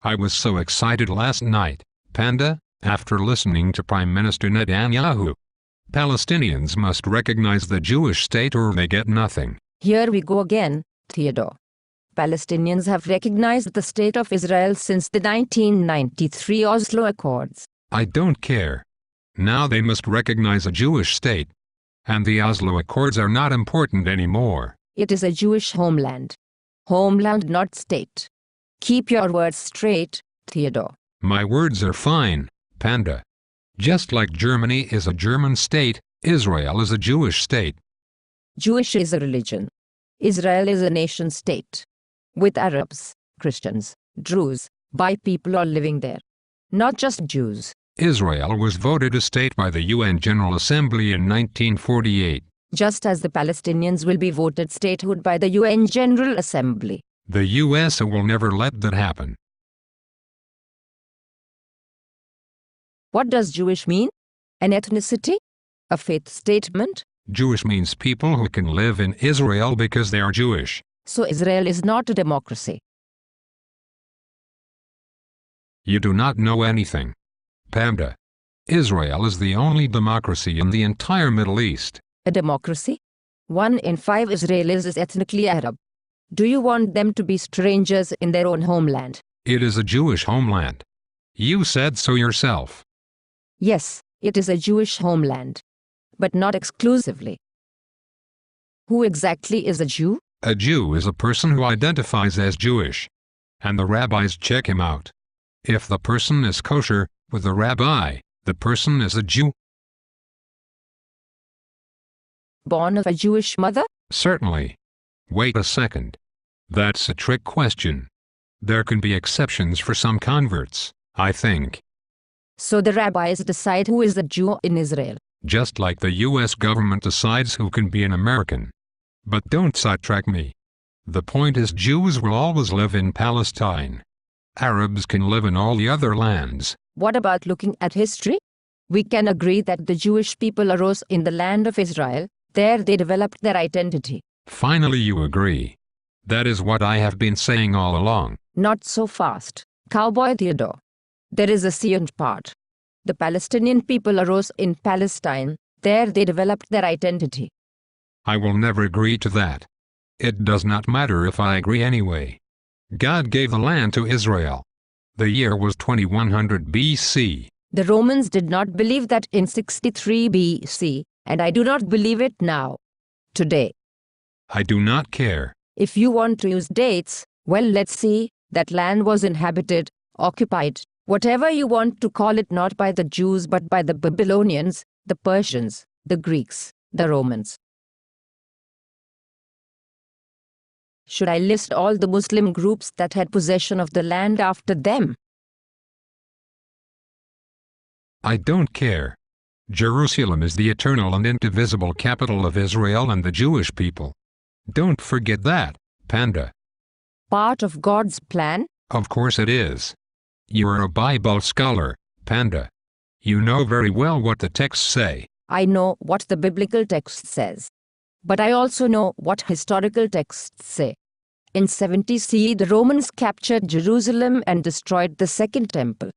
I was so excited last night, Panda, after listening to Prime Minister Netanyahu. Palestinians must recognize the Jewish state or they get nothing. Here we go again, Theodore. Palestinians have recognized the state of Israel since the 1993 Oslo Accords. I don't care. Now they must recognize a Jewish state. And the Oslo Accords are not important anymore. It is a Jewish homeland. Homeland, not state. Keep your words straight, Theodore. My words are fine, Panda. Just like Germany is a German state, Israel is a Jewish state. Jewish is a religion. Israel is a nation state. With Arabs, Christians, Druze, Bai people all living there. Not just Jews. Israel was voted a state by the UN General Assembly in 1948. Just as the Palestinians will be voted statehood by the UN General Assembly. The US will never let that happen. What does Jewish mean? An ethnicity? A faith statement? Jewish means people who can live in Israel because they are Jewish. So Israel is not a democracy. You do not know anything, Panda. Israel is the only democracy in the entire Middle East. A democracy? 1 in 5 Israelis is ethnically Arab. Do you want them to be strangers in their own homeland? It is a Jewish homeland. You said so yourself. Yes, it is a Jewish homeland. But not exclusively. Who exactly is a Jew? A Jew is a person who identifies as Jewish. And the rabbis check him out. If the person is kosher, with the rabbi, the person is a Jew. Born of a Jewish mother? Certainly. Wait a second. That's a trick question. There can be exceptions for some converts, I think. So the rabbis decide who is a Jew in Israel. Just like the US government decides who can be an American. But don't sidetrack me. The point is Jews will always live in Palestine. Arabs can live in all the other lands. What about looking at history? We can agree that the Jewish people arose in the land of Israel. There they developed their identity. Finally you agree. That is what I have been saying all along. Not so fast, Cowboy Theodore. There is a second part. The Palestinian people arose in Palestine. There they developed their identity. I will never agree to that. It does not matter if I agree anyway. God gave the land to Israel. The year was 2100 BC. The Romans did not believe that in 63 BC, and I do not believe it now. Today. I do not care. If you want to use dates, well, let's see, that land was inhabited, occupied, whatever you want to call it, not by the Jews but by the Babylonians, the Persians, the Greeks, the Romans. Should I list all the Muslim groups that had possession of the land after them? I don't care. Jerusalem is the eternal and indivisible capital of Israel and the Jewish people. Don't forget that, Panda. Part of God's plan? Of course it is. You are a Bible scholar, Panda. You know very well what the texts say. I know what the biblical text says. But I also know what historical texts say. In 70 CE, the Romans captured Jerusalem and destroyed the Second Temple.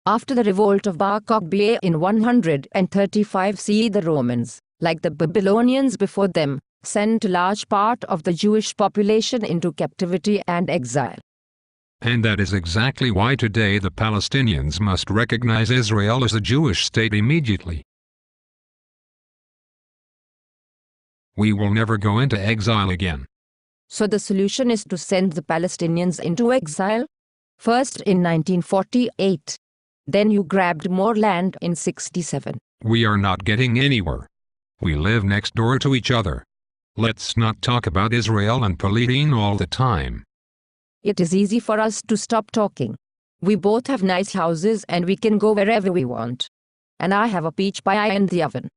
After the revolt of Bar Kokhba in 135 CE, the Romans, like the Babylonians before them, sent a large part of the Jewish population into captivity and exile. And that is exactly why today the Palestinians must recognize Israel as a Jewish state immediately. We will never go into exile again. So the solution is to send the Palestinians into exile? First in 1948. Then you grabbed more land in 67. We are not getting anywhere. We live next door to each other. Let's not talk about Israel and Palestine all the time. It is easy for us to stop talking. We both have nice houses and we can go wherever we want. And I have a peach pie in the oven.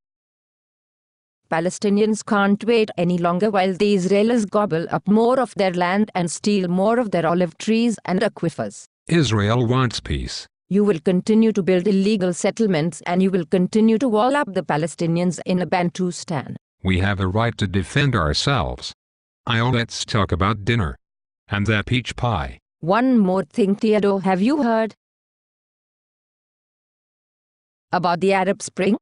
Palestinians can't wait any longer while the Israelis gobble up more of their land and steal more of their olive trees and aquifers. Israel wants peace. You will continue to build illegal settlements and you will continue to wall up the Palestinians in a Bantustan. We have a right to defend ourselves. Let's talk about dinner. And that peach pie. One more thing, Theodore, have you heard about the Arab Spring?